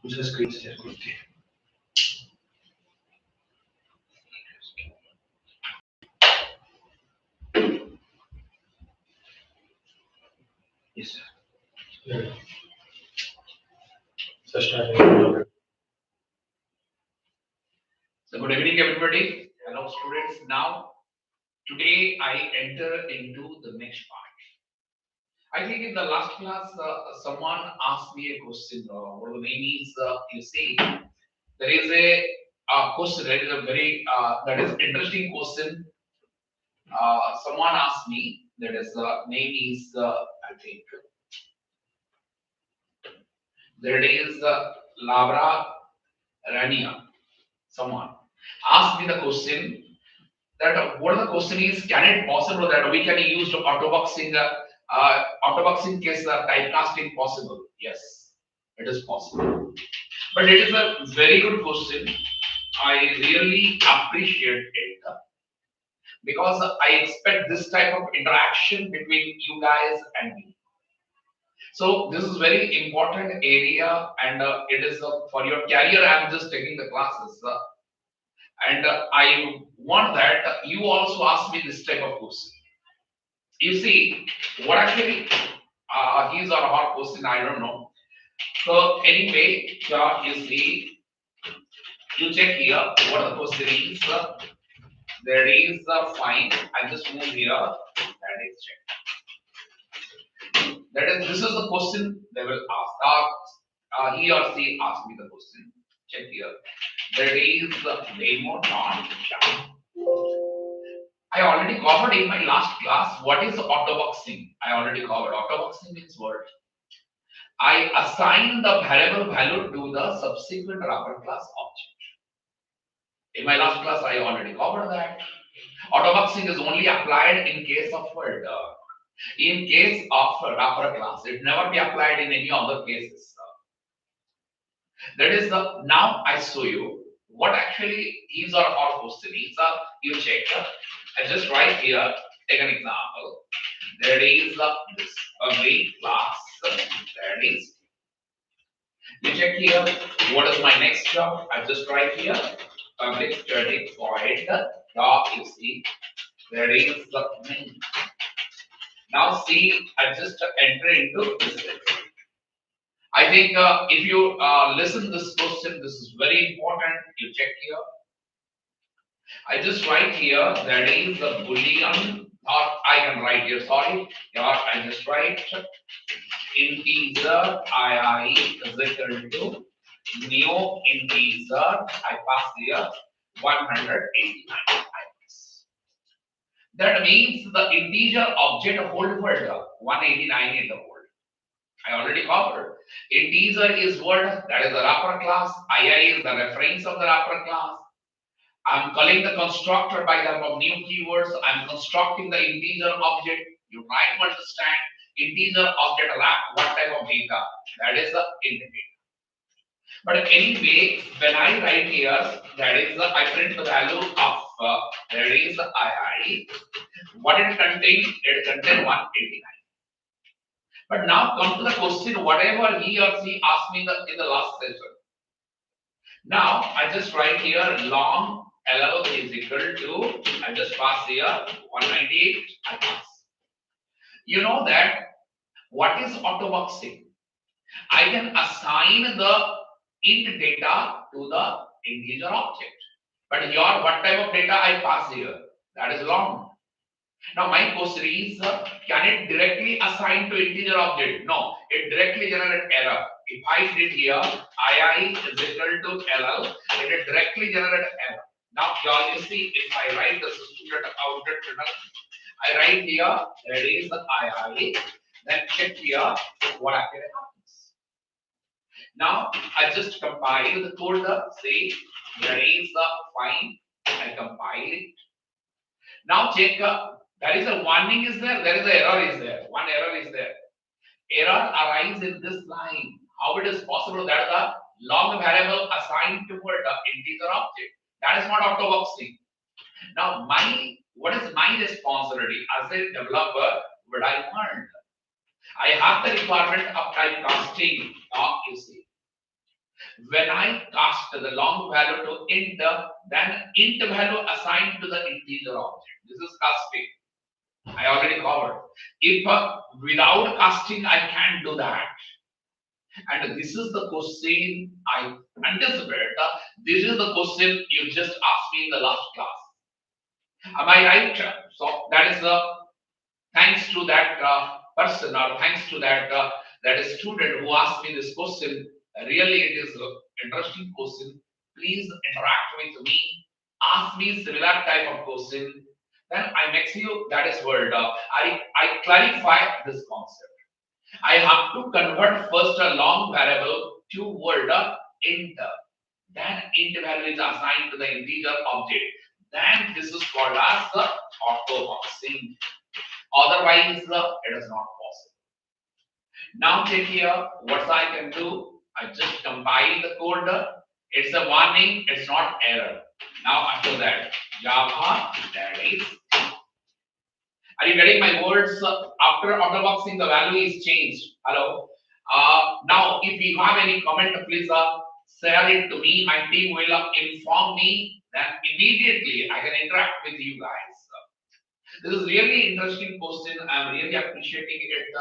दूसरा screen share करते हैं. Yes, sir. Yeah. So starting. So good evening, everybody. Hello, students. Now, today I enter into the next part. I think in the last class, someone asked me a question. What the name is, you see, there is a question. There is a very that is interesting question. Someone asked me. That is name is I think there is Labra Rania. Someone asked me the question that what the question is, can it possible that we can use autoboxing autoboxing case typecasting possible? Yes, it is possible, but it is a very good question. I really appreciate it because I expect this type of interaction between you guys and me. So this is very important area, and it is for your career. I'm just taking the classes, and I want that you also ask me this type of question. You see, what actually his or her question, I don't know. So anyway, you see, you check here what the question is. There is a fine. I just move here. That is check. That is, this is the question they will ask. He or she asked me the question. Check here. There is demo not chat. I already covered in my last class what is autoboxing. I already covered. Autoboxing means what? I assign the variable value to the subsequent wrapper class object. In my last class, I already covered that. Autoboxing is only applied in case of word. In case of wrapper class, it never be applied in any other cases. That is the, now I show you what actually is or her question is. You check. I just write here, take an example. There is this public class. That is. You check here. What is my next job? I just write here. Public static void dot. You see. There is the main. Now see, I just enter into this. I think if you listen this question, this is very important. You check here. I just write here that is the boolean, or I can write here, sorry, or I just write integer I is equal to new integer, I pass here 189. That means the integer object hold word 189 in the hold. I already covered. Integer is what? That is the wrapper class. II is the reference of the wrapper class. I'm calling the constructor by the of new keywords. I'm constructing the integer object. You try to understand integer object wrap what type of data. That is the integer. But anyway, when I write here, that is the I print the value of that is the II. What it contains? It contains 189. But now come to the question, whatever he or she asked me in the last session. Now I just write here long LL is equal to, I just pass here 198, I pass. You know that what is autoboxing? I can assign the int data to the integer object. But here, what type of data I pass here? That is long. Now my question is, can it directly assign to integer object? No, it directly generates error. If I did here, II is equal to LL, it will directly generate error. Now here you see, if I write the system output, I write here, that is the II, then check here, what actually happens. Now I just compile the code, say, there is the fine, I compile it. Now check, there is a warning is there is an error is there. One error is there. Error arises in this line. How it is possible that the long variable assigned to the integer object? That is not autoboxing. Now what is my responsibility as a developer? What I want? I have the requirement of typecasting. Now you see. When I cast the long value to int, then int value assigned to the integer object. This is casting. I already covered. If without casting, I can't do that. And this is the question I anticipate. This is the question you just asked me in the last class. Am I right? So that is thanks to that person, or thanks to that student who asked me this question. Really, it is an interesting question. Please interact with me. Ask me similar type of question. Then I make you that is word. I clarify this concept. I have to convert first a long variable to word int. Then int value is assigned to the integer object. Then this is called as the auto boxing. Otherwise, it is not possible. Now check here what I can do. I just compile the code. It's a warning, it's not error. Now after that, Java, that is. Are you getting my words? After auto boxing, the value is changed. Hello. Now, if you have any comment, please share it to me. My team will inform me. Then immediately I can interact with you guys. This is really interesting question. I'm really appreciating it,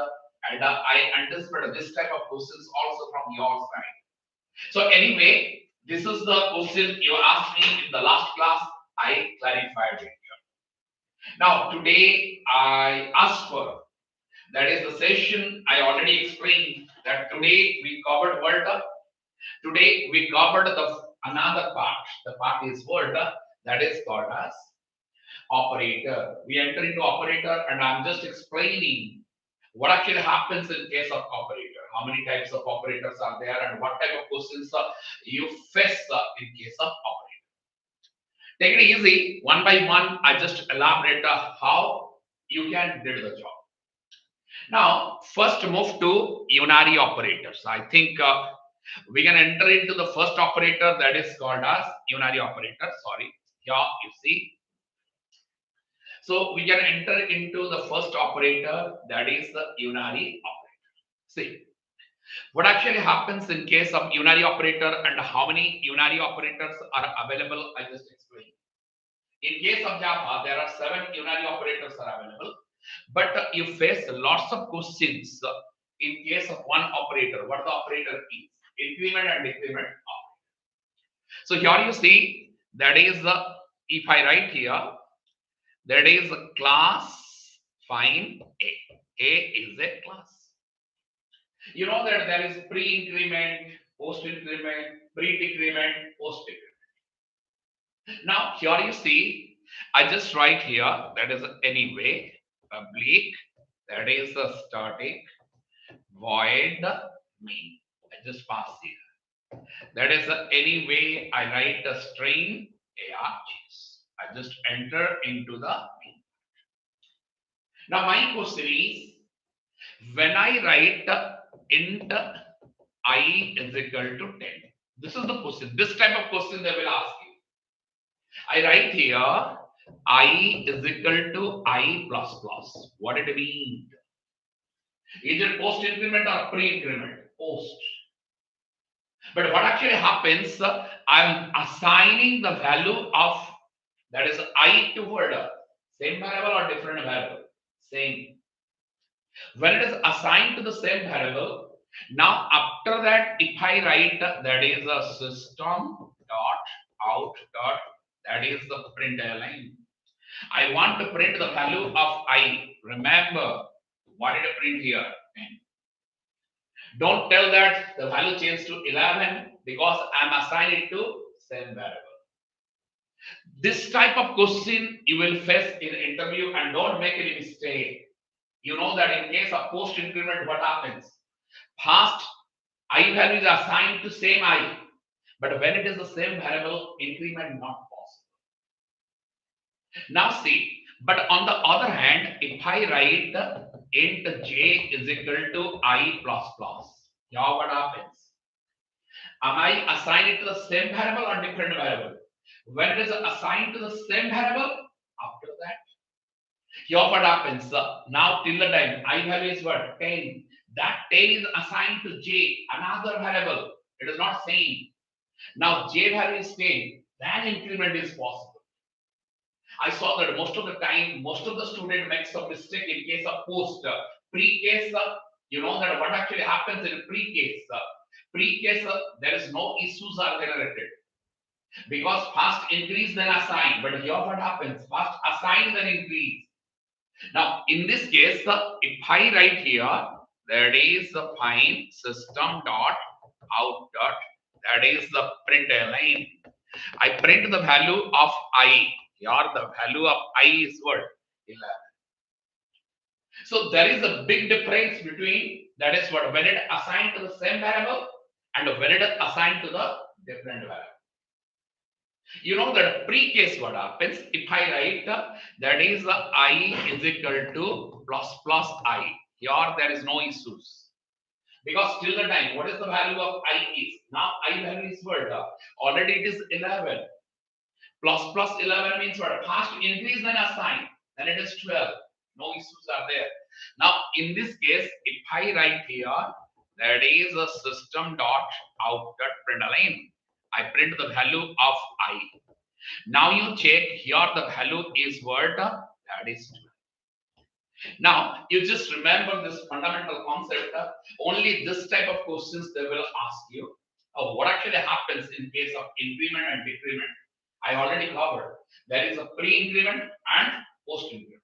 and I anticipate this type of questions also from your side. So anyway, this is the question you asked me in the last class. I clarified it. Now today I asked for, that is the session I already explained that today we covered word. Today we covered the another part. The part is word that is called as operator. We enter into operator, and I'm just explaining what actually happens in case of operator. How many types of operators are there, and what type of questions you face in case of operator. Take it easy, one by one. I just elaborate how you can do the job. Now, first move to unary operators. I think we can enter into the first operator that is called as unary operator. Sorry, here you see. So we can enter into the first operator that is the unary operator. See, what actually happens in case of unary operator and how many unary operators are available, I just explained. In case of Java, there are 7 unary operators are available, but you face lots of questions in case of one operator. What the operator is? Increment and decrement operator. So here you see that is if I write here, that is class find A. A is a class. You know that there is pre-increment, post-increment, pre-decrement, post-decrement. Now here you see, I just write here that is anyway public, that is a static void main. I just pass here. That is anyway I write a string args. I just enter into the main. Now my question is, when I write int I is equal to 10. This is the question. This type of question they will ask you. I write here I is equal to I plus plus. What did it mean? Is it post increment or pre increment? Post. But what actually happens? I'm assigning the value of that is I toward same variable or different variable? Same. When it is assigned to the same variable, now after that, if I write that is a system dot out dot, that is the print line. I want to print the value of I. Remember, what did I print here? 10. Don't tell that the value changed to 11 because I'm assigning it to same variable. This type of question you will face in interview, and don't make any mistake. You know that in case of post increment, what happens? Past I value is assigned to same I, but when it is the same variable, increment not possible. Now see, but on the other hand, if I write int j is equal to I plus plus, now what happens? Am I assigning it to the same variable or different variable? When it is assigned to the same variable, after that, here what happens? Now till the time I value is what? 10. That 10 is assigned to j, another variable. It is not saying. Now J value is same, then increment is possible. I saw that most of the time, most of the student makes a mistake in case of post. Pre-case, you know that what actually happens in pre-case. Pre-case, there is no issues are generated because first increase then assign. But here what happens? First assign then increase. Now in this case, if I write here, that is the find system dot out dot, that is the print line. I print the value of I. Here the value of I is what? 11. So there is a big difference between, that is what, when it assigned to the same variable and when it is assigned to the different variable. You know that pre-case what happens, if I write that is I is equal to plus I. Here there is no issues. Because till the time, what is the value of I is? Now I value is what? Already it is 11. Plus 11 means what? First increase then assign. Then it is 12. No issues are there. Now in this case, if I write here, that is a system dot out dot println. I print the value of I. Now you check here the value is what? That is 12. Now, you just remember this fundamental concept. Only this type of questions they will ask you. What actually happens in case of increment and decrement? I already covered. There is a pre-increment and post-increment.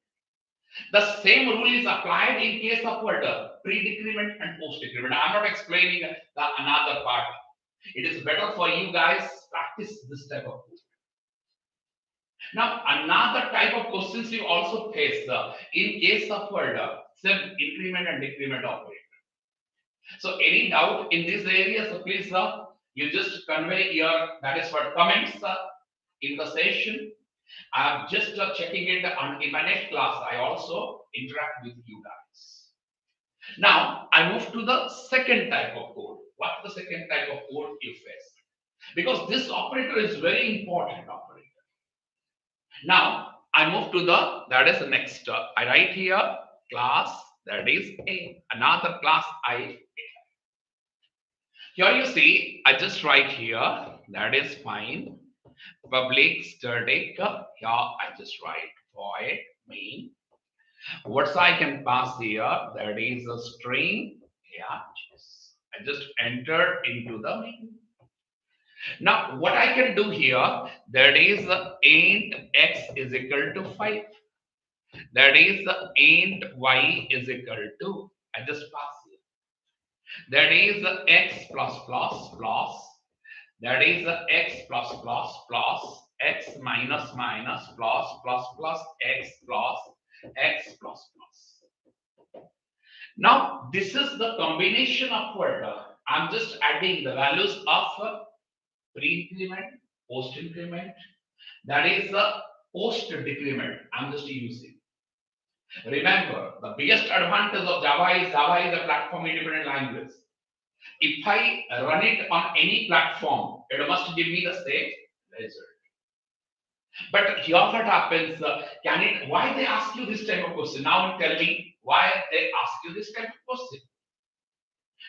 The same rule is applied in case of what? Pre-decrement and post-decrement. I'm not explaining the another part. It is better for you guys practice this type of question. Now, another type of questions you also face in case of what? Same increment and decrement operator. So, any doubt in this area? So, please, you just convey your, that is what, comments in the session. I'm just checking it on in my next class. I also interact with you guys. Now, I move to the second type of code. What the second type of code you face? Because this operator is very important operator. Now, I move to the, that is the next. I write here class, that is A, another class I. Here you see, I just write here, that is fine. Public static, here I just write void main. What I can pass here, that is a string. Yeah, I just enter into the main. Now, what I can do here, that is int x is equal to 5. That is int y is equal to, I just pass here. That is x plus plus plus. That is x plus plus plus x minus minus plus plus plus x plus x plus plus. Now, this is the combination of what? I'm just adding the values of pre-increment, post-increment, that is the post-decrement. I'm just using. Remember, the biggest advantage of Java is a platform independent language. If I run it on any platform, it must give me the same result. But here what happens, why they ask you this type of question? Now tell me why they ask you this type of question.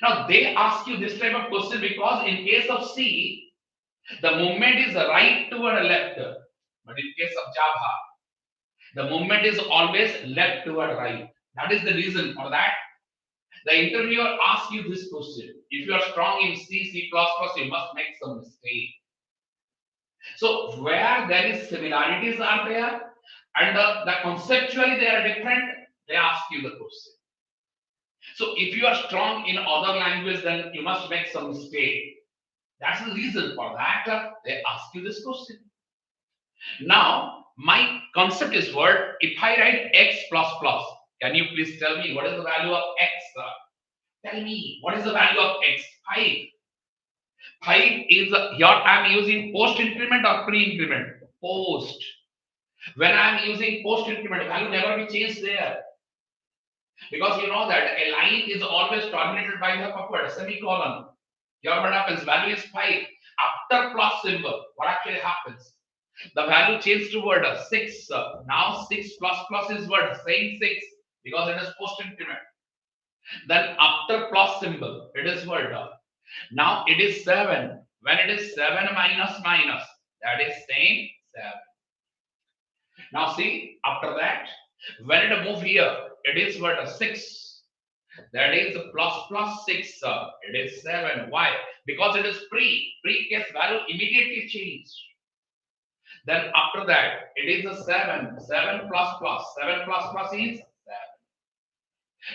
Now they ask you this type of question because in case of C, the movement is right toward left, but in case of Java, the movement is always left toward right. That is the reason for that. The interviewer asks you this question. If you are strong in C, C++, you must make some mistake. So where there is similarities are there and the conceptually they are different, they ask you the question. So if you are strong in other language, then you must make some mistake. That's the reason for that. They ask you this question. Now, my concept is what? If I write x plus plus, can you please tell me what is the value of x? Tell me, what is the value of x? 5. 5 is, here I am using post increment or pre increment? Post. When I am using post increment, value never be changed there. Because you know that a line is always terminated by the upward semicolon. Here what happens? Value is 5. After plus symbol, what actually happens? The value changed to word 6. Now 6 plus plus is what? Same 6 because it is post increment. Then after plus symbol, it is what? Now it is 7. When it is 7 minus minus, that is same 7. Now see, after that, when it move here, it is what 6. That is plus 6. It is 7. Why? Because it is pre-case value immediately changed. Then after that, it is a 7. 7 plus plus. 7 plus plus is 7.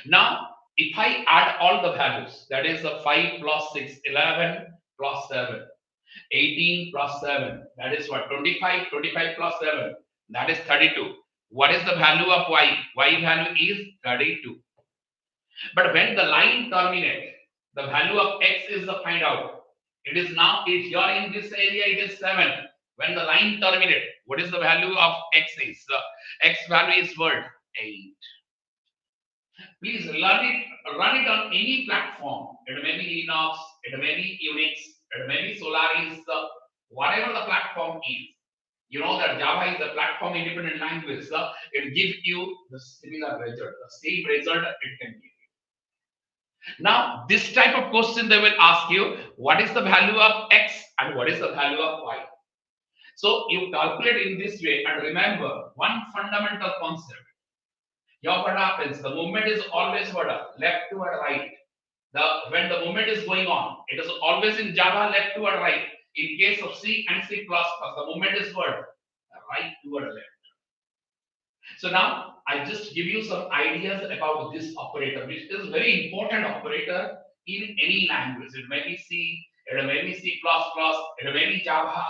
Now, if I add all the values, that is a 5 plus 6, 11 plus 7, 18 plus 7, that is what? 25, 25 plus 7, that is 32. What is the value of y? Y value is 32. But when the line terminates, the value of x is the find out. It is now, if you are in this area, it is 7. When the line terminates, what is the value of x is? X value is what? 8. Please run it on any platform. It may be Linux, it may be Unix, it may be Solaris, whatever the platform is. You know that Java is a platform independent language. It gives you the similar result, the same result it can give. Now, this type of question they will ask you, what is the value of x and what is the value of y? So you calculate in this way and remember one fundamental concept. Here what happens? The movement is always what? Left toward right. When the movement is going on, it is always in Java left toward right. In case of C and C++, the movement is what? Right toward left. So now I just give you some ideas about this operator, which is very important operator in any language. It may be C, it may be C++, it may be Java.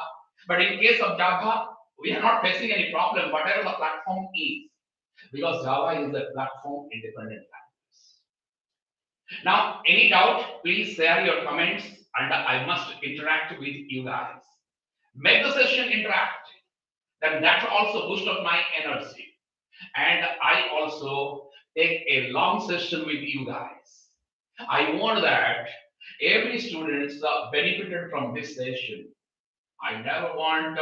But in case of Java, we are not facing any problem, whatever the platform is, because Java is a platform independent language. Now, any doubt, please share your comments and I must interact with you guys. Make the session interactive. Then that also boost up my energy. And I also take a long session with you guys. I want that every student benefited from this session. I never want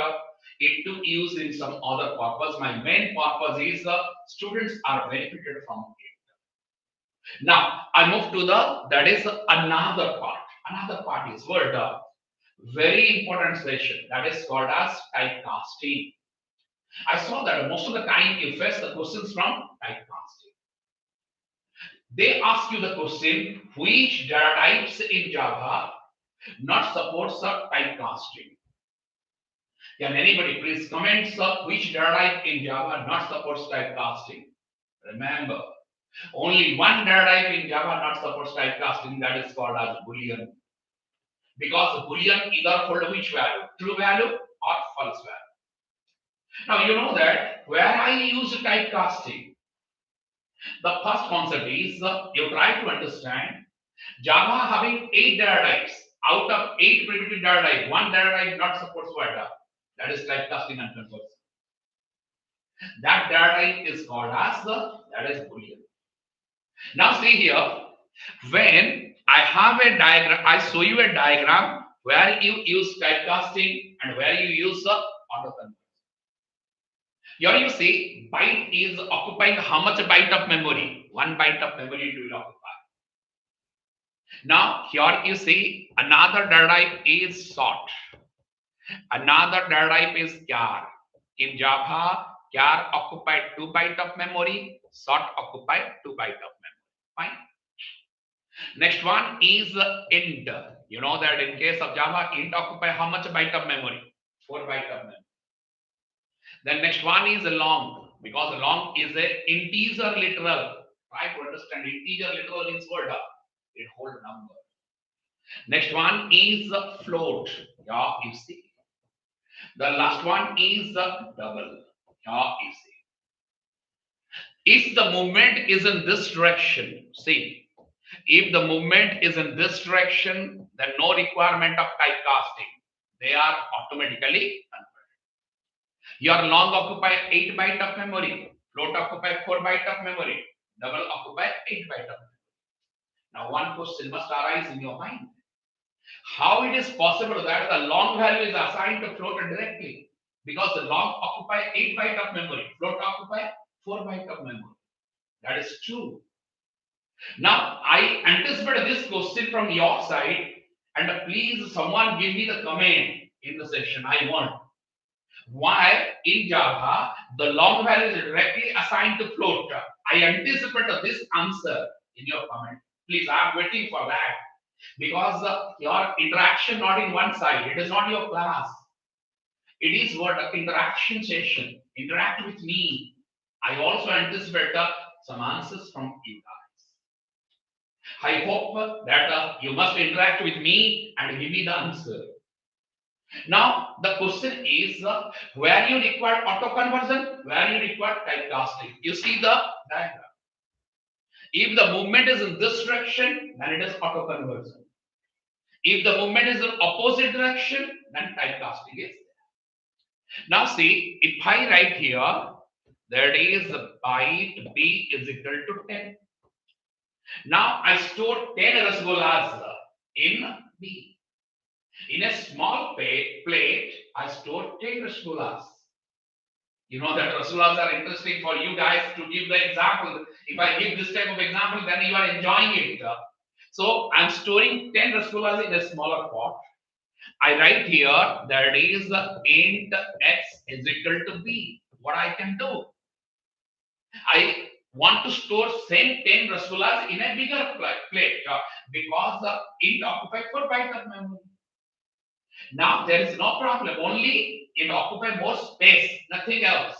it to use in some other purpose. My main purpose is students are benefited from it. Now I move to that is another part. Another part is word very important session that is called as typecasting. I saw that most of the time you face the questions from typecasting. They ask you the question, which data types in Java not supports typecasting? Can anybody please comment which data type in Java not supports typecasting? Remember, only one data type in Java not supports typecasting, that is called as Boolean. Because Boolean either hold which value, true value or false value. Now you know that where I use typecasting, the first concept is you try to understand Java having 8 data types. Out of 8 primitive data types, one data type not supports what? That is typecasting and conversion. That data type is called as that is Boolean. Now see here, when I have a diagram, I show you a diagram where you use typecasting and where you use autoconversion. Here you see byte is occupying how much byte of memory? 1 byte of memory it will occupy. Now here you see another data type is sort. Another data type is char. In Java, char occupy 2 byte of memory, sort occupy 2 byte of memory. Fine. Next one is int. You know that in case of Java, int occupy how much byte of memory? 4 byte of memory. Then next one is long, because long is a integer literal. Try to understand integer literal means word. It hold number. Next one is float. Yeah, you see. The last one is double. Yeah, you see. If the movement is in this direction, see, if the movement is in this direction, then no requirement of typecasting. They are automatically converted. Your long occupy 8 byte of memory, float occupy 4 byte of memory, double occupy 8 byte of memory. Now one question must arise in your mind. How it is possible that the long value is assigned to float directly? Because the long occupy 8 byte of memory, float occupy 4 byte of memory. That is true. Now I anticipate this question from your side And please, someone give me the comment in the session. I want. Why in Java the long value is directly assigned to float? I anticipate this answer in your comment. Please, I am waiting for that because your interaction not in one side. It is not your class. It is what interaction session. Interact with me. I also anticipate some answers from you guys. I hope that you must interact with me and give me the answer. Now, the question is where you require auto conversion, where you require typecasting. You see the diagram. If the movement is in this direction, then it is auto conversion. If the movement is in opposite direction, then typecasting is there. Now, see, if I write here, that is byte b is equal to 10. Now, I store 10 rasgullas in B. In a small plate, I store 10 rasgullas. You know that rasgullas are interesting for you guys to give the example. If I give this type of example, then you are enjoying it. So I'm storing 10 rasgullas in a smaller pot. I write here that is int x is equal to b. What I can do? I want to store same 10 rasgullas in a bigger plate because the int occupies 4 bytes of memory. Now there is no problem, only it occupies more space, nothing else.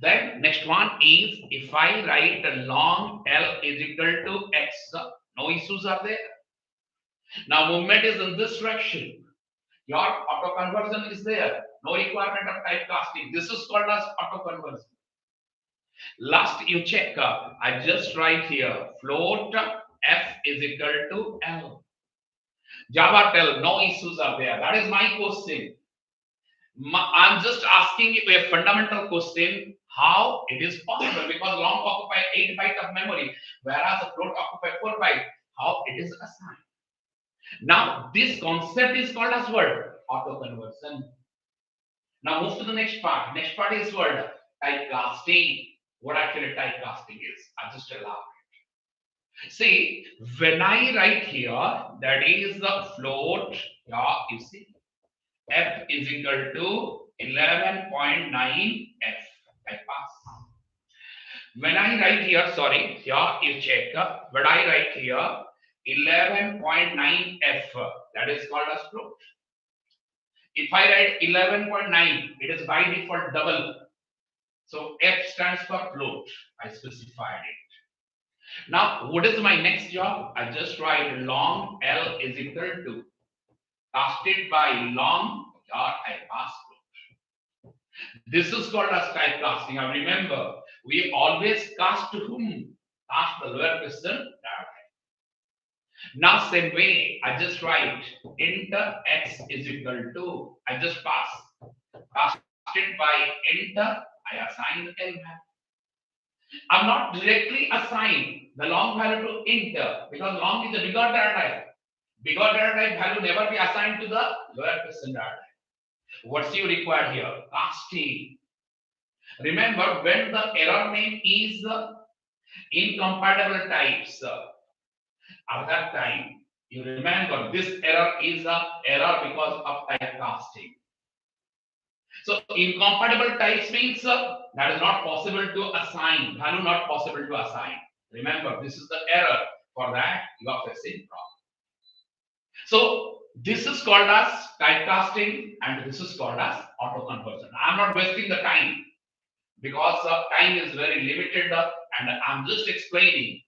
Then next one is if I write long L is equal to X, no issues are there. Now movement is in this direction. Your auto conversion is there. No requirement of typecasting. This is called as auto conversion. Last you check, I just write here float F is equal to L. Java tell no issues are there. That is my question. I'm just asking you a fundamental question, how it is possible, because long occupy 8 bytes of memory, whereas the float occupy 4 bytes, how it is assigned. Now, this concept is called as what? Auto conversion. Now, move to the next part. Next part is what? Typecasting. What actually typecasting is? I'll just elaborate. See, when I write here, that is the float, yeah, you see, F is equal to 11.9 F. I pass. When I write here, sorry, here you check. When I write here 11.9 F, that is called as float. If I write 11.9, it is by default double. So F stands for float. I specified it. Now, what is my next job? I just write long L is equal to casted by long I pass float. This is called as typecasting. Now remember, we always cast to whom? Cast the lower person directly. Now same way, I just write int x is equal to, I just pass. Casted by int, I assign L value. I'm not directly assign the long value to int because long is a bigger data type. Bigger data type value never be assigned to the lower person data type. What's you require here? Casting. Remember, when the error name is incompatible types, at that time, you remember this error is a error because of typecasting. So incompatible types means that is not possible to assign, value not possible to assign. Remember, this is the error. For that, you are facing problem. So this is called as typecasting and this is called as auto conversion. I'm not wasting the time because time is very limited and I'm just explaining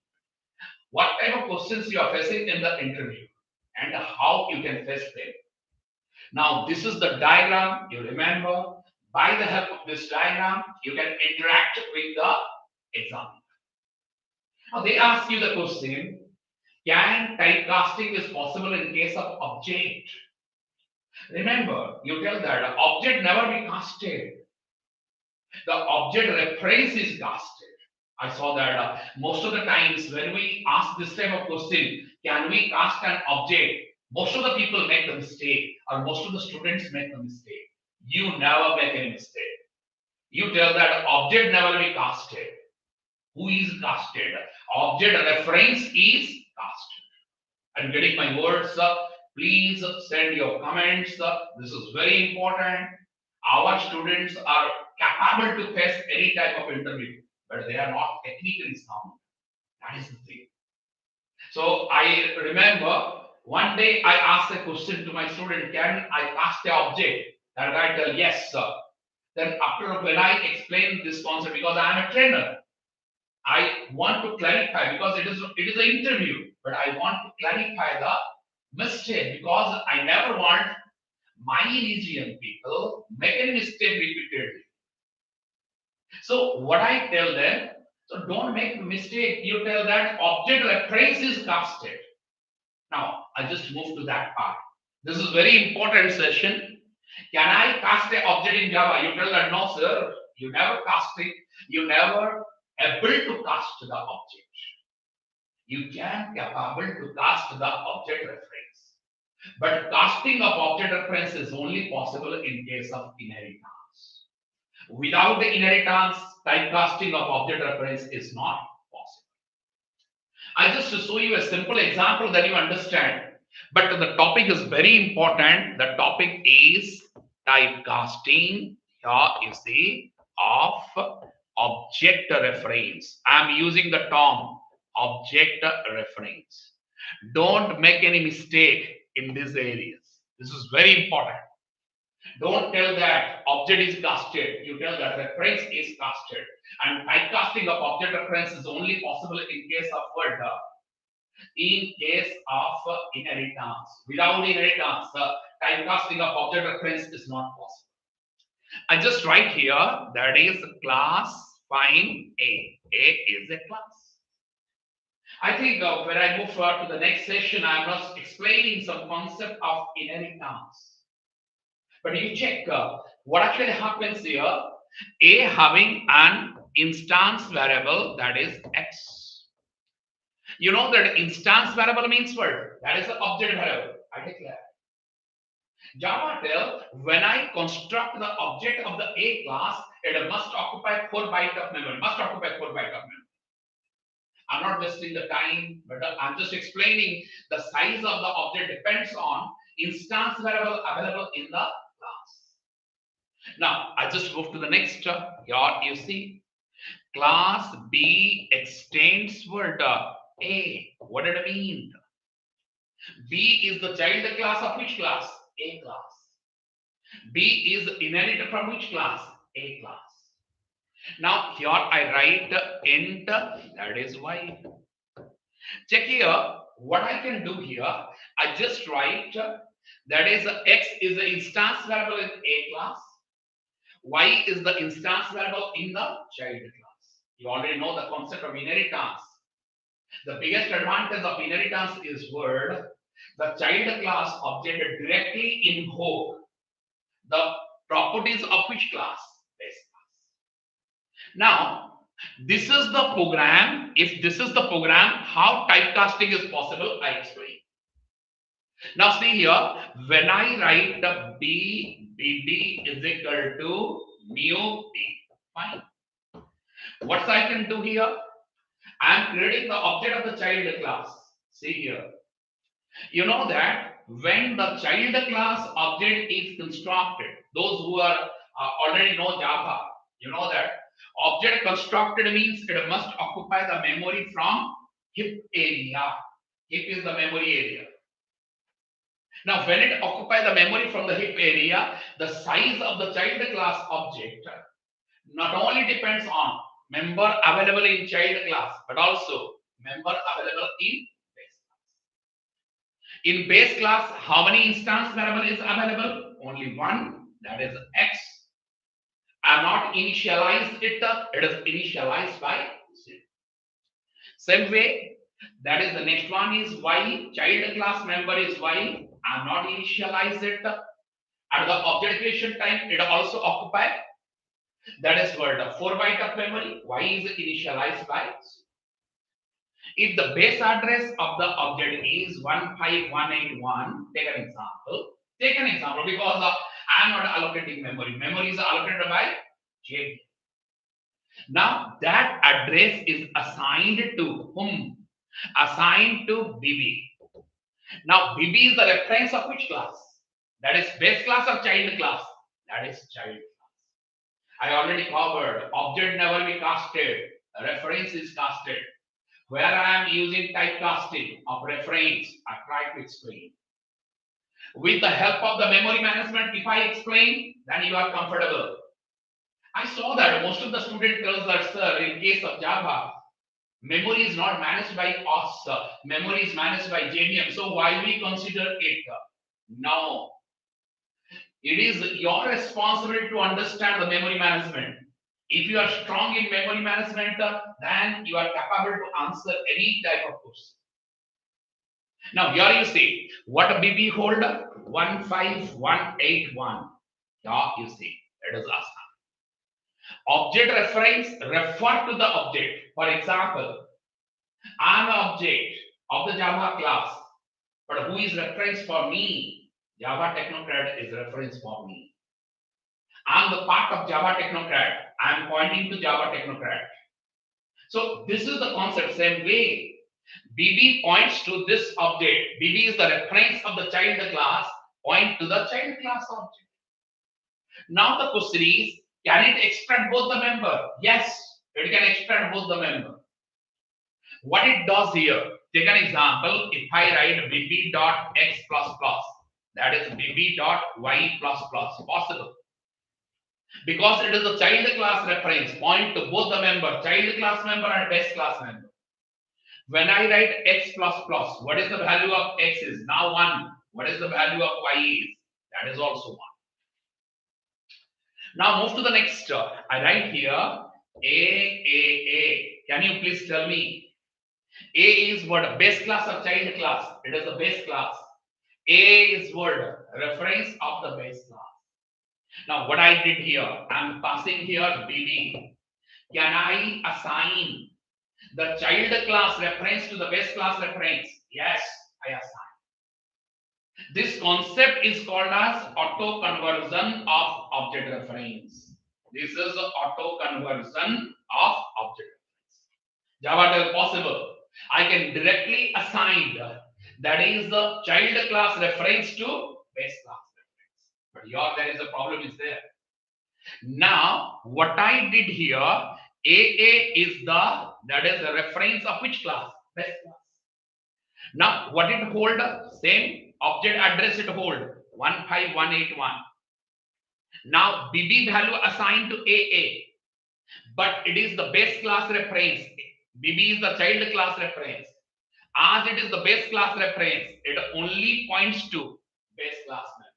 what type of questions you are facing in the interview and how you can face them. Now, this is the diagram. You remember, by the help of this diagram, you can interact with the examiner. Now, they ask you the question, can typecasting is possible in case of object? Remember, you tell that object never be casted. The object reference is casted. I saw that most of the times when we ask this type of question, can we cast an object? Most of the people make the mistake, or most of the students make the mistake. You never make any mistake. You tell that object never be casted. Who is casted? Object reference is casted. I'm getting my words. Please send your comments. This is very important. Our students are capable to face any type of interview, but they are not technically sound. That is the thing. So I remember one day I asked a question to my student, can I cast the object? That guy tell, yes, sir. Then after when I explain this concept, because I am a trainer, I want to clarify because it is an interview, but I want to clarify the mistake because I never want my region people make any mistake repeatedly. So what I tell them, so don't make a mistake. You tell that object reference is casted. Now I just move to that part. This is very important session. Can I cast an object in Java? You tell that no, sir. You never cast it. You never able to cast the object. You can capable to cast the object reference. But casting of object reference is only possible in case of inheritance. Without the inheritance, typecasting of object reference is not possible. I just to show you a simple example that you understand. But the topic is very important. The topic is typecasting. Here is the of object reference. I am using the term object reference. Don't make any mistake in these areas. This is very important. Don't tell that object is casted. You tell that reference is casted. And typecasting of object reference is only possible in case of word. In case of inheritance. Without inheritance, typecasting of object reference is not possible. I just write here that is class find A. A is a class. I think when I move to the next session, I'm just explaining some concept of inheritance. But you check what actually happens here. A having an instance variable that is X. You know that instance variable means what? That is the object variable. I declare. Java tell when I construct the object of the A class, it must occupy 4 bytes of memory. Must occupy 4 bytes of memory. I'm not wasting the time, but I'm just explaining the size of the object depends on instance variable available in the class. Now, I just move to the next. Here you see class B extends word A. What did it mean? B is the child class of which class? A class. B is inherited from which class? A class. Now here I write int, that is y. Check here what I can do here. I just write that is x is the instance variable in A class. Y is the instance variable in the child class. You already know the concept of inheritance. The biggest advantage of inheritance is word the child class object directly invoke the properties of which class? Base class. Now, this is the program. If this is the program, how typecasting is possible, I explain. Now, see here, when I write B, BB is equal to mu B, fine. What I can do here? I am creating the object of the child class. See here. You know that when the child class object is constructed, those who are already know Java, you know that object constructed means it must occupy the memory from heap area. Heap is the memory area. Now, when it occupies the memory from the heap area, the size of the child class object not only depends on member available in child class, but also member available in base class. In base class, how many instance variable is available? Only one, that is X. I have not initialized it, it is initialized by 0. Same way, that is the next one is Y, child class member is Y. I have not initialized it. At the object creation time, it also occupy. That is word 4 byte of memory. Y is initialized by 0. If the base address of the object is 15181, take an example. Take an example because I am not allocating memory. Memory is allocated by JB. Now that address is assigned to whom? Assigned to BB. Now BB is the reference of which class? That is base class or child class? That is child class. I already covered. Object never be casted. Reference is casted. Where I am using typecasting of reference, I try to explain. With the help of the memory management, if I explain, then you are comfortable. I saw that most of the students tells that, sir, in case of Java, memory is not managed by us. Memory is managed by JVM. So why we consider it? No. It is your responsibility to understand the memory management. If you are strong in memory management, then you are capable to answer any type of question. Now here you see what BB hold 15181. Yeah, you see it is Asa. Object reference refer to the object. For example, I am an object of the Java class, but who is reference for me? Java Technocrat is reference for me. I am the part of Java Technocrat. I am pointing to Java Technocrat. So this is the concept. Same way, BB points to this object. BB is the reference of the child class. Point to the child class object. Now the question is, can it extract both the member? Yes, it can extract both the member. What it does here, take an example. If I write bb dot x plus plus, that is bb dot y plus plus, possible. Because it is a child class reference, point to both the member, child class member and base class member. When I write x plus plus, what is the value of x is now 1. What is the value of y is? That is also 1. Now move to the next. I write here A. Can you please tell me? A is what? Base class or child class? It is the base class. A is what? Reference of the base class. Now what I did here, I am passing here BB. Can I assign the child class reference to the base class reference? Yes, I assign. This concept is called as auto conversion of object reference. This is auto conversion of object reference. Java tell possible. I can directly assign that is the child class reference to base class reference. But here there is a problem is there. Now what I did here, AA is that is the reference of which class? Base class. Now what it hold? Same object address it hold 15181. Now BB value assigned to AA, but it is the base class reference. BB is the child class reference. As it is the base class reference, it only points to base class member.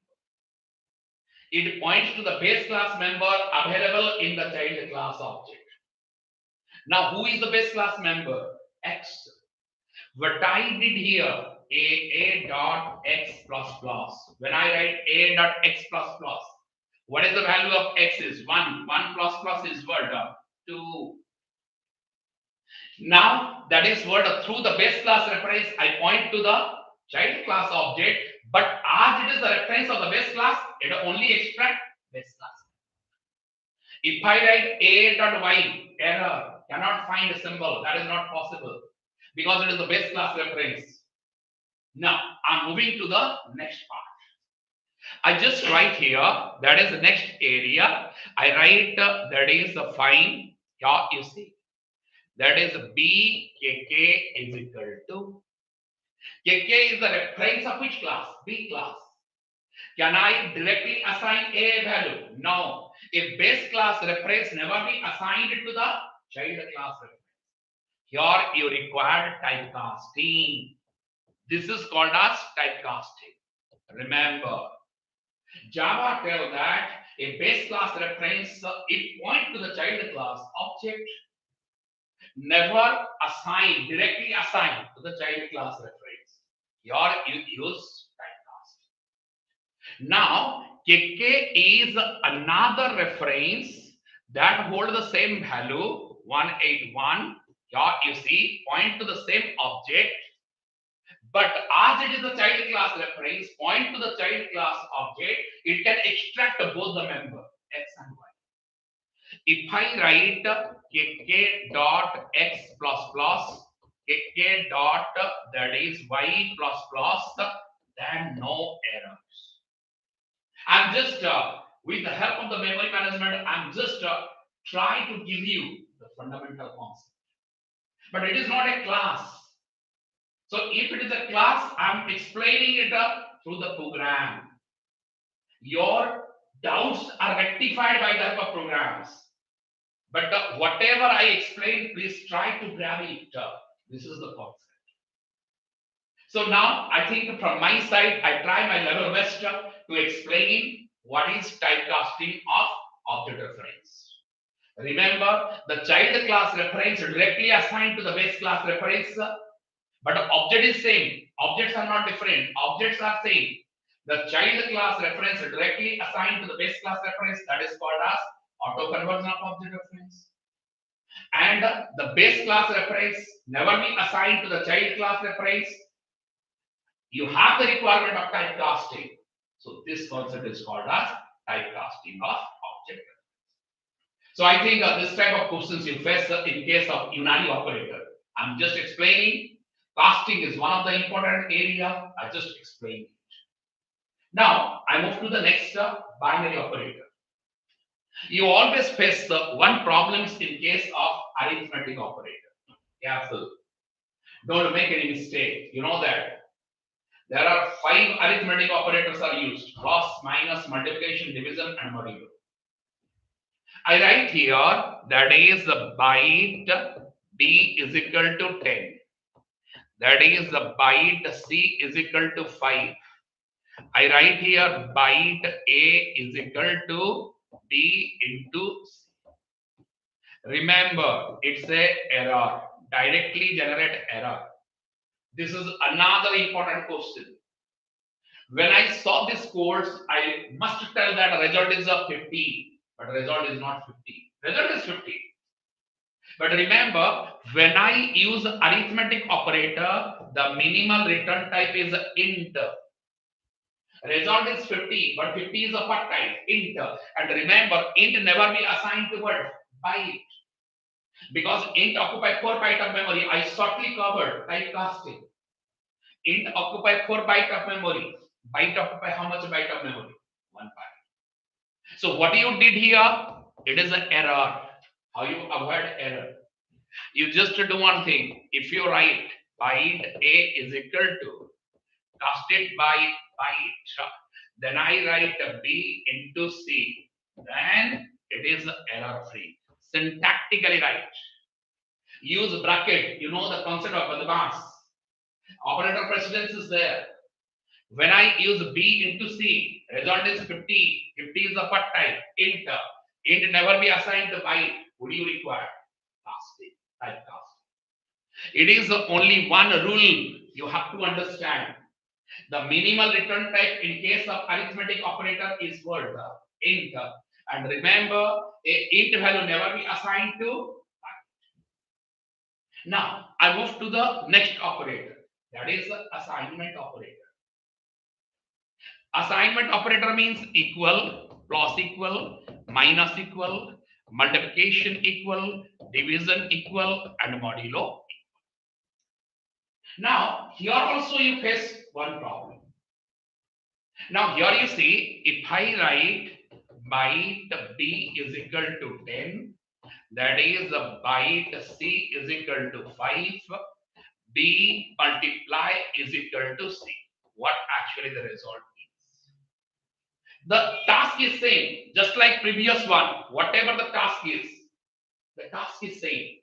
It points to the base class member available in the child class object. Now who is the base class member? X. What I did here, A dot x plus plus. When I write A dot x plus plus, what is the value of x is 1. 1 plus plus is what? 2. Now that is what through the base class reference I point to the child class object, but as it is the reference of the base class, it only extract base class. If I write A dot y, error, cannot find a symbol, that is not possible because it is the base class reference. Now I'm moving to the next part. I just write here, that is the next area. I write that is the find. Here you see, that is BKK is equal to KK is the reference of which class? B class. Can I directly assign A value? No. If base class reference never be assigned to the child class reference. Here you require typecasting. This is called as typecasting. Remember, Java tell that a base class reference it point to the child class object, never assign, directly assign to the child class reference. Here you use typecast. Now KK is another reference that hold the same value 181. Here you see point to the same object, but as it is a child class reference, point to the child class object, it can extract both the member x and y. If I write kk dot x plus plus, k dot, that is y plus plus, then no errors. I'm just, with the help of the memory management, I'm just trying to give you the fundamental concept. But it is not a class. So if it is a class, I'm explaining it through the program. Your doubts are rectified by the help of programs. But whatever I explain, please try to grab it. This is the concept. So now I think from my side, I try my level best to explain what is typecasting of object reference. Remember, the child class reference directly assigned to the base class reference, but object is same. Objects are not different. Objects are same. The child class reference directly assigned to the base class reference, that is called as auto conversion of object reference. And the base class reference never be assigned to the child class reference. You have the requirement of typecasting. So this concept is called as typecasting of object. So I think this type of questions you face in case of unary operator. I'm just explaining. Casting is one of the important area. I just explained it. Now I move to the next binary operator. You always face one problems in case of arithmetic operator. Careful. Don't make any mistake. You know that. There are 5 arithmetic operators are used: plus, minus, multiplication, division, and modulo. I write here that is the byte B is equal to 10. That is the byte C is equal to 5. I write here byte A is equal to B into C. Remember, it's a error. Directly generate error. This is another important question. When I saw this course, I must tell that result is a 50, but result is not 50. Result is 50. But remember, when I use arithmetic operator, the minimal return type is int. Result is 50, but 50 is a what type? Int. And remember, int never be assigned to what? Byte. Because int occupy 4 byte of memory, I shortly covered typecasting. Int occupy 4 byte of memory. Byte occupy how much byte of memory? 1 byte. So what you did here, it is an error. How you avoid error? You just do one thing. If you write byte A is equal to casted by byte, then I write B into C, then it is error free. Syntactically right. Use bracket. You know the concept of Badmas. Operator precedence is there. When I use B into C, result is 50. 50 is of what type? Int. Int never be assigned to byte. What do you require? Casting. Typecasting. It is only one rule you have to understand. The minimal return type in case of arithmetic operator is word int. And remember, a int value never be assigned to byte. Now I move to the next operator. That is the assignment operator. Assignment operator means equal, plus equal, minus equal, multiplication equal, division equal, and modulo. Now, here also you face one problem. Now, here you see, if I write byte B is equal to 10, that is the byte C is equal to 5, B multiply is equal to C. What actually the result is? The task is same, just like previous one. Whatever the task is same.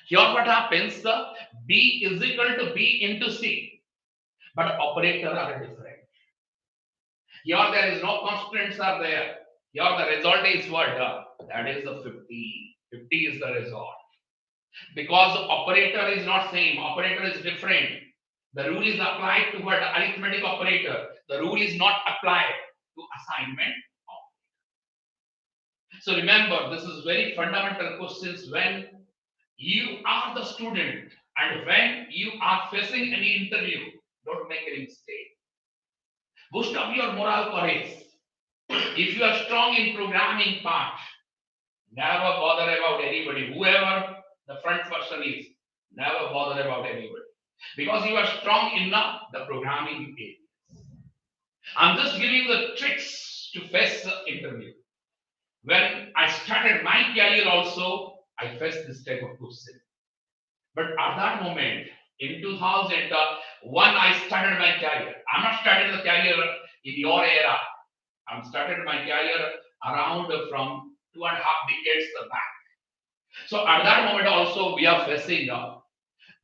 Here what happens, B is equal to B into C, but operators are different. Here there is no constraints are there. Here the result is what? That is the 50. 50 is the result. Because operator is not same, operator is different. The rule is applied to what? Arithmetic operator. The rule is not applied to assignment operator. So remember, this is very fundamental questions when you are the student and when you are facing any interview. Don't make any mistake. Boost up your moral courage. If you are strong in programming part, never bother about anybody, whoever the front person is. Never bother about anybody. Because you are strong in the programming area. I'm just giving you the tricks to face the interview. When I started my career also, I faced this type of question. But at that moment, in 2001, I started my career. I'm not started the career in your era. I'm started my career around from 2.5 decades back. So at that moment also, we are facing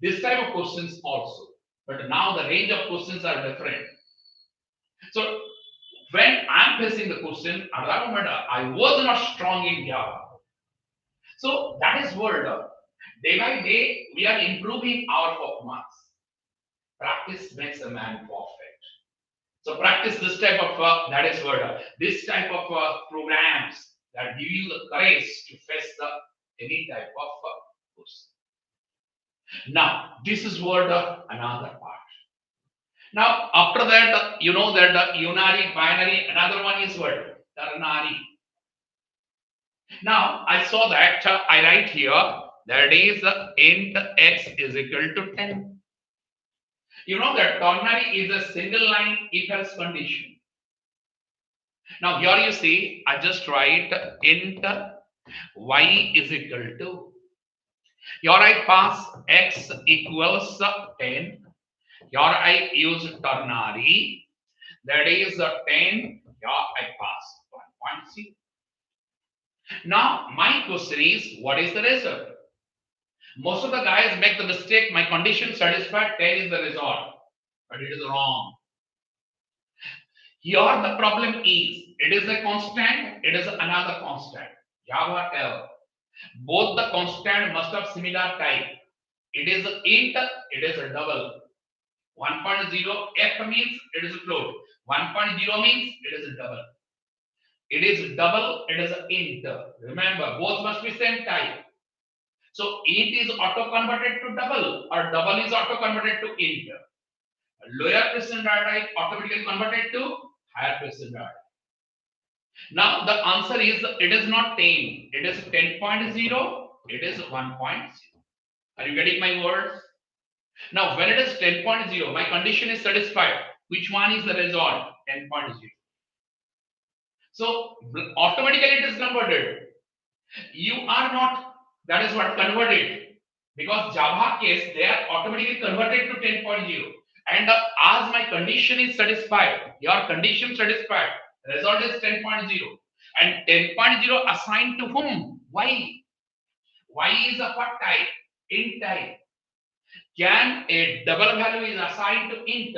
this type of questions also. But now the range of questions are different. So when I'm facing the question, at that moment, I was not strong in Java. So that is what day by day we are improving our performance. Practice makes a man perfect. So practice this type of that is what this type of programs that give you the courage to face the any type of question. Now this is what another part. Now after that, you know that unary, binary, another one is what ternary. Now I saw that I write here that is int x is equal to 10. You know that ternary is a single line if else condition. Now here you see I just write int y is equal to. Here I pass x equals 10. Here I use ternary, that is 10. Here I pass 1.0. Now my question is, what is the result? Most of the guys make the mistake, my condition satisfied, 10 is the result. But it is wrong. Here the problem is, it is a constant, it is another constant. Java tell. Both the constant must have similar type. It is int, it is a double. 1.0 f means it is a float. 1.0 means it is a double. It is double, it is an int. Remember, both must be same type. So int is auto converted to double, or double is auto converted to int. Lower percent data automatically converted to higher percent data. Now the answer is it is not 10, it is 10.0, it is 1.0. Are you getting my words? Now when it is 10.0, my condition is satisfied. Which one is the result? 10.0. So automatically it is converted. You are not, that is what converted. Because Java case, they are automatically converted to 10.0. And as my condition is satisfied, your condition satisfied, result is 10.0. And 10.0 assigned to whom? Y. Y is of what type? Int type. Can a double value is assigned to int?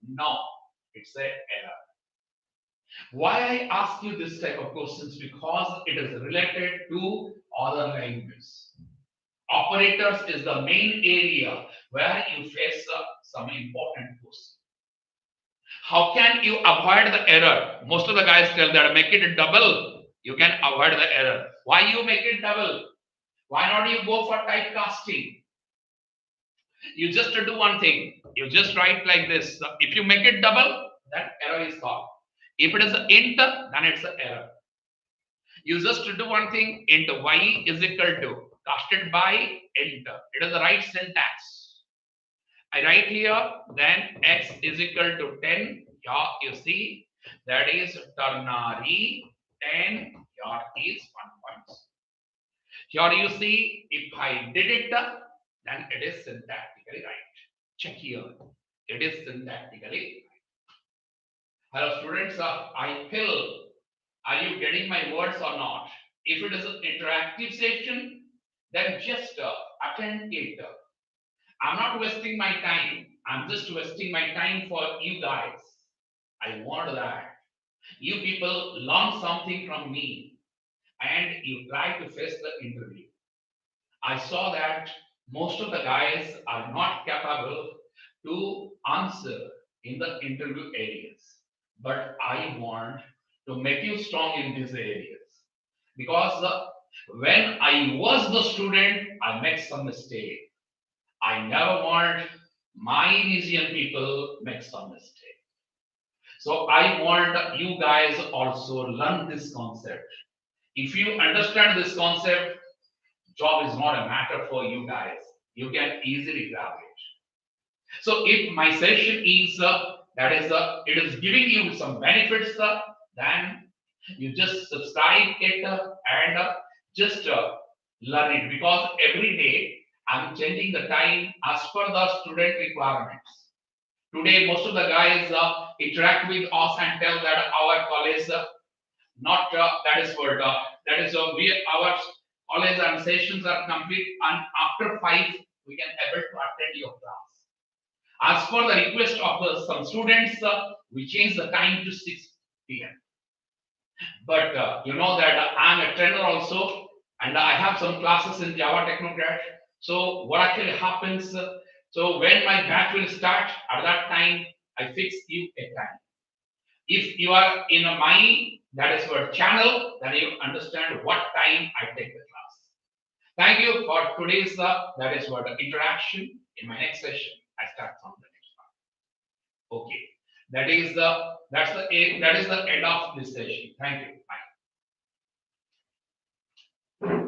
No, it's an error. Why I ask you this type of questions? Because it is related to other languages. Operators is the main area where you face some important questions. How can you avoid the error? Most of the guys tell that make it double. You can avoid the error. Why you make it double? Why not you go for typecasting? You just do one thing. You just write like this. If you make it double, that error is gone. If it is an int, then it's an error. You just do one thing. Int y is equal to casted by int. It is the right syntax. I write here, then x is equal to 10. Yeah, you see, that is ternary 10. Here is 1.0. Here you see, if I did it, then it is syntactically right. Check here. It is syntactically right. Hello students, I feel, are you getting my words or not? If it is an interactive session, then just attend it. I'm not wasting my time. I'm just wasting my time for you guys. I want that you people learn something from me and you try to face the interview. I saw that most of the guys are not capable to answer in the interview areas. But I want to make you strong in these areas. Because when I was the student, I made some mistake. I never want my region people make some mistake. So I want you guys also learn this concept. If you understand this concept, job is not a matter for you guys. You can easily grab it. So if my session is it is giving you some benefits, then you just subscribe it and just learn it, because every day I'm changing the time as per the student requirements. Today, most of the guys interact with us and tell that our college not that is what that is we our college and sessions are complete, and after 5 we can able to attend your class. As per the request of some students, we change the time to 6 p.m. But you know that I'm a trainer also, and I have some classes in Java Technocrat. So what actually happens? So when my batch will start, at that time I fix you a time. If you are in a my that is what channel, then you understand what time I take the class. Thank you for today's that is what interaction. In my next session, I start from the next one. Okay, that is the end of this session. Thank you. Bye.